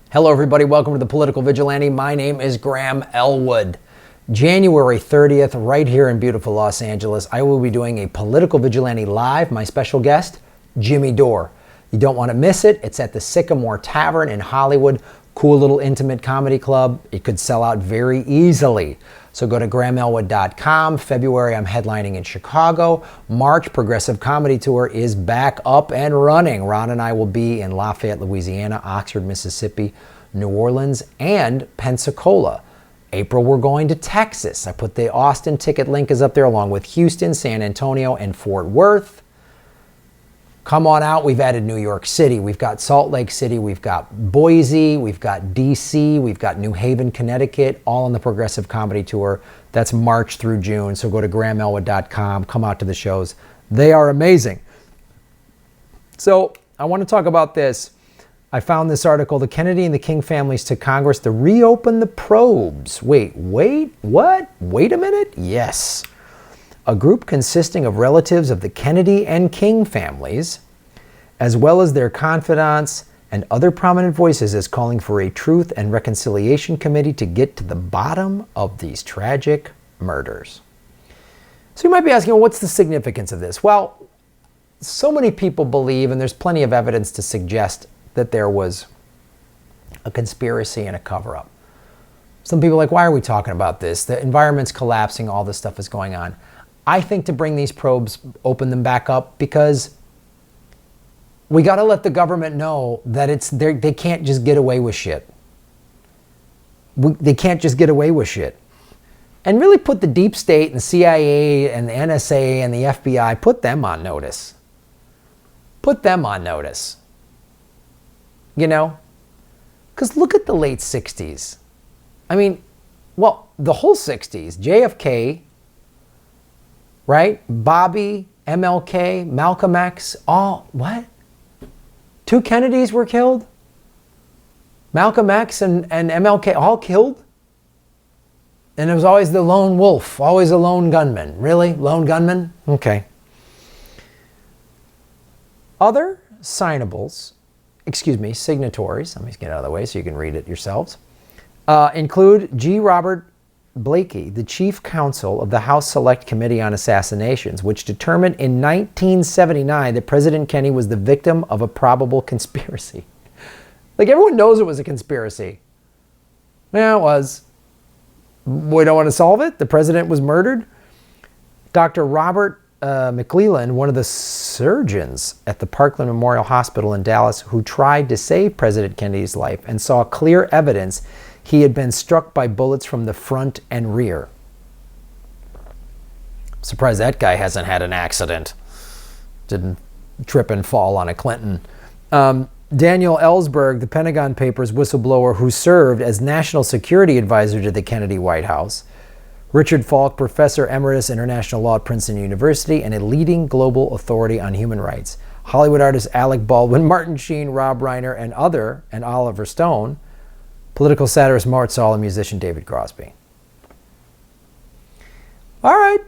Hello everybody, welcome to the Political Vigilante. My name is Graham Elwood. January 30th, right here in beautiful Los Angeles, I will be doing a Political Vigilante Live. My special guest, Jimmy Dore. You don't want to miss it. It's at the Sycamore Tavern in Hollywood. Cool little intimate comedy club. It could sell out very easily. So go to grahamelwood.com. February, I'm headlining in Chicago. March, Progressive Comedy Tour is back up and running. Ron and I will be in Lafayette, Louisiana, Oxford, Mississippi, New Orleans, and Pensacola. April, we're going to Texas. I put the Austin ticket link is up there along with Houston, San Antonio, and Fort Worth. Come on out. We've added New York City. We've got Salt Lake City. We've got Boise. We've got DC. We've got New Haven, Connecticut, all on the Progressive Comedy Tour. That's March through June. So go to grahamelwood.com. Come out to the shows. They are amazing. So I want to talk about this. I found this article, the Kennedy and the King families to Congress to reopen the probes. Wait, what? Wait a minute? Yes. A group consisting of relatives of the Kennedy and King families, as well as their confidants and other prominent voices, is calling for a Truth and Reconciliation Committee to get to the bottom of these tragic murders. So you might be asking, well, what's the significance of this? Well, so many people believe, and there's plenty of evidence to suggest, that there was a conspiracy and a cover-up. Some people are like, why are we talking about this? The environment's collapsing, all this stuff is going on. I think to bring these probes, open them back up, because we got to let the government know that they can't just get away with shit. They can't just get away with shit. And really put the deep state and the CIA and the NSA and the FBI, put them on notice. Put them on notice. You know? Because look at the late 60s. I mean, well, the whole 60s, JFK, right? Bobby, MLK, Malcolm X, all, what? 2 Kennedys were killed? Malcolm X and MLK all killed? And it was always the lone wolf, always a lone gunman. Really? Lone gunman? Okay. Other signatories, let me get out of the way so you can read it yourselves, include G. Robert Blakey, the chief counsel of the House Select Committee on Assassinations, which determined in 1979 that President Kennedy was the victim of a probable conspiracy. Like, everyone knows it was a conspiracy. Yeah, it was. We don't want to solve it. The president was murdered. Dr. Robert McClellan, one of the surgeons at the Parkland Memorial Hospital in Dallas, who tried to save President Kennedy's life and saw clear evidence he had been struck by bullets from the front and rear. Surprised that guy hasn't had an accident. Didn't trip and fall on a Clinton. Daniel Ellsberg, the Pentagon Papers whistleblower who served as National Security Advisor to the Kennedy White House. Richard Falk, Professor Emeritus International Law at Princeton University and a leading global authority on human rights. Hollywood artists Alec Baldwin, Martin Sheen, Rob Reiner, and Oliver Stone. Political satirist Mort Saul and musician David Crosby. All right.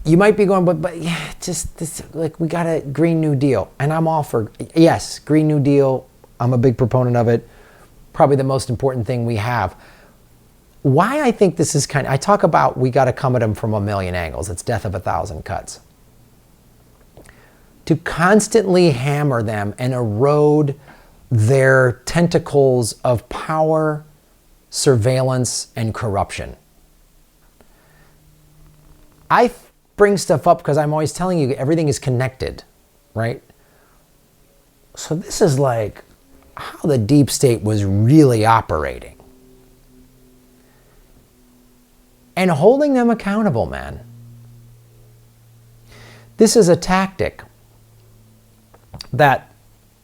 You might be going, but yeah, just this, like, we got a Green New Deal. And I'm all for, yes, Green New Deal. I'm a big proponent of it. Probably the most important thing we have. Why I think this is I talk about we got to come at them from a million angles. It's death of 1,000 cuts. To constantly hammer them and erode their tentacles of power, surveillance, and corruption. I bring stuff up because I'm always telling you everything is connected, right? So this is like how the deep state was really operating. And holding them accountable, man. This is a tactic that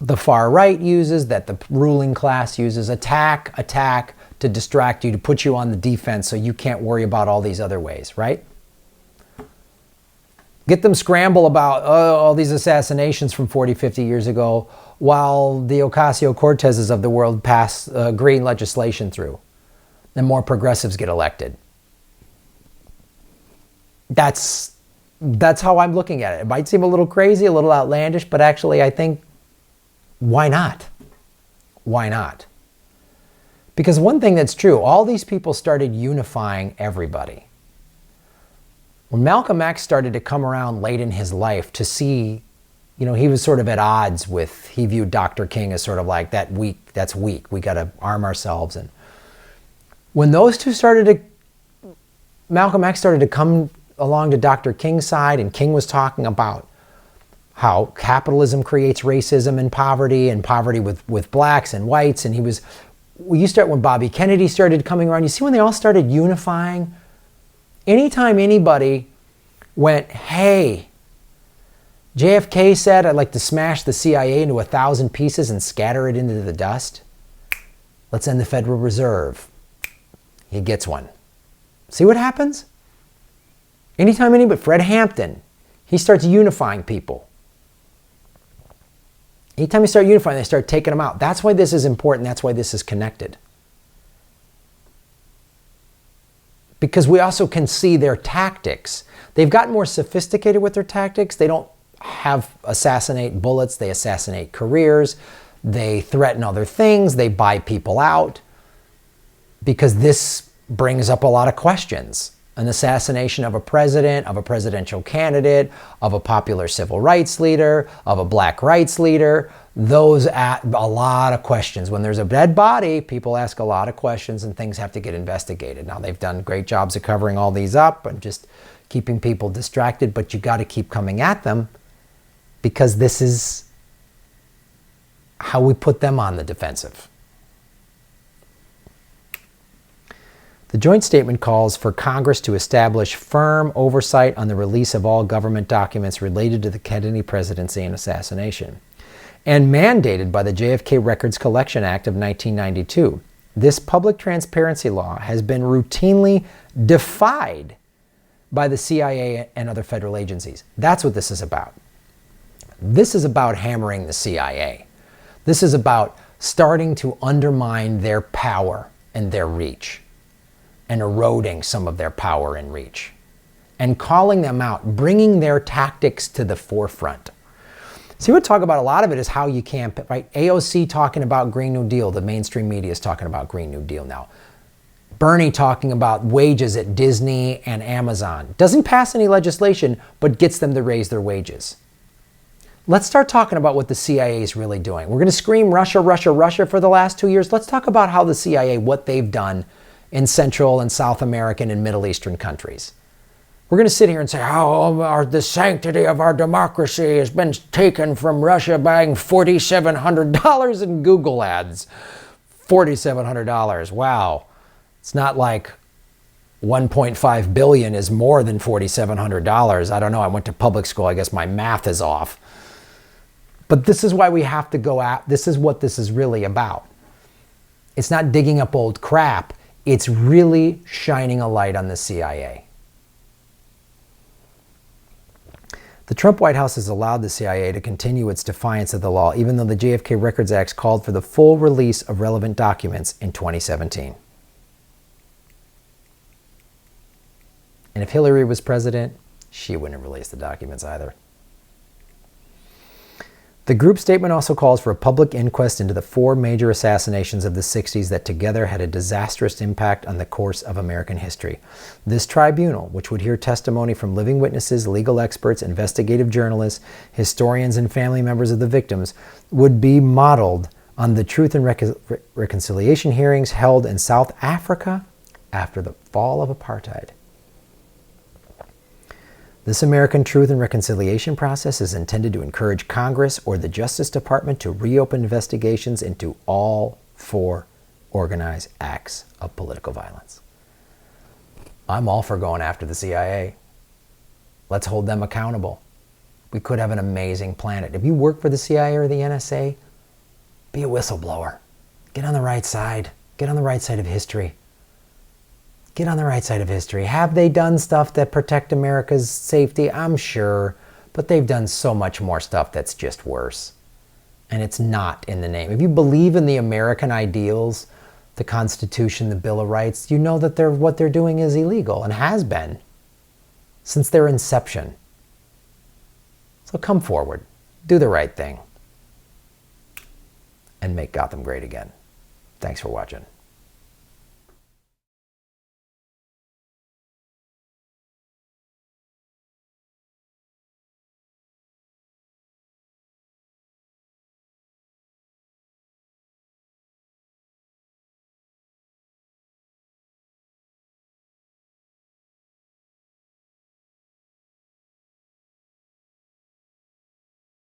the far right uses, that the ruling class uses. Attack to distract you, to put you on the defense so you can't worry about all these other ways, right? Get them scramble about all these assassinations from 40, 50 years ago while the Ocasio-Cortezes of the world pass green legislation through and more progressives get elected. That's That's how I'm looking at it. It might seem a little crazy, a little outlandish, but actually I think, why not? Why not? Because one thing that's true, all these people started unifying everybody. When Malcolm X started to come around late in his life to see, he was sort of at odds with, he viewed Dr. King as sort of like that's weak. We got to arm ourselves. And when those two Malcolm X started to come along to Dr. King's side, and King was talking about how capitalism creates racism and poverty with blacks and whites. And when Bobby Kennedy started coming around, you see when they all started unifying, anytime anybody went, hey, JFK said, I'd like to smash the CIA into 1,000 pieces and scatter it into the dust. Let's end the Federal Reserve. He gets one. See what happens? Anytime anybody, Fred Hampton, he starts unifying people. Anytime you start unifying, they start taking them out. That's why this is important. That's why this is connected. Because we also can see their tactics. They've gotten more sophisticated with their tactics. They don't assassinate bullets. They assassinate careers. They threaten other things. They buy people out. Because this brings up a lot of questions. An assassination of a president, of a presidential candidate, of a popular civil rights leader, of a black rights leader, those ask a lot of questions. When there's a dead body, people ask a lot of questions and things have to get investigated. Now, they've done great jobs of covering all these up and just keeping people distracted, but you got to keep coming at them because this is how we put them on the defensive. The joint statement calls for Congress to establish firm oversight on the release of all government documents related to the Kennedy presidency and assassination, and mandated by the JFK Records Collection Act of 1992. This public transparency law has been routinely defied by the CIA and other federal agencies. That's what this is about. This is about hammering the CIA. This is about starting to undermine their power and their reach, and eroding some of their power and reach, and calling them out, bringing their tactics to the forefront. See, we talk about a lot of it is how you campaign, right? AOC talking about Green New Deal. The mainstream media is talking about Green New Deal now. Bernie talking about wages at Disney and Amazon. Doesn't pass any legislation, but gets them to raise their wages. Let's start talking about what the CIA is really doing. We're going to scream Russia, Russia, Russia for the last 2 years. Let's talk about how the CIA, what they've done in Central and South American and Middle Eastern countries. We're going to sit here and say how the sanctity of our democracy has been taken from Russia buying $4,700 in Google ads. $4,700. Wow. It's not like 1.5 billion is more than $4,700. I don't know. I went to public school. I guess my math is off. But this is why we have to go out. This is what this is really about. It's not digging up old crap. It's really shining a light on the CIA. The Trump White House has allowed the CIA to continue its defiance of the law, even though the JFK Records Act called for the full release of relevant documents in 2017. And if Hillary was president, she wouldn't release the documents either. The group statement also calls for a public inquest into the 4 major assassinations of the 60s that together had a disastrous impact on the course of American history. This tribunal, which would hear testimony from living witnesses, legal experts, investigative journalists, historians, and family members of the victims, would be modeled on the Truth and Reconciliation hearings held in South Africa after the fall of apartheid. This American Truth and Reconciliation process is intended to encourage Congress or the Justice Department to reopen investigations into all 4 organized acts of political violence. I'm all for going after the CIA. Let's hold them accountable. We could have an amazing planet. If you work for the CIA or the NSA, be a whistleblower. Get on the right side. Get on the right side of history. Get on the right side of history. Have they done stuff that protect America's safety? I'm sure. But they've done so much more stuff that's just worse. And it's not in the name. If you believe in the American ideals, the Constitution, the Bill of Rights, you know that what they're doing is illegal and has been since their inception. So come forward, do the right thing, and make Gotham great again. Thanks for watching.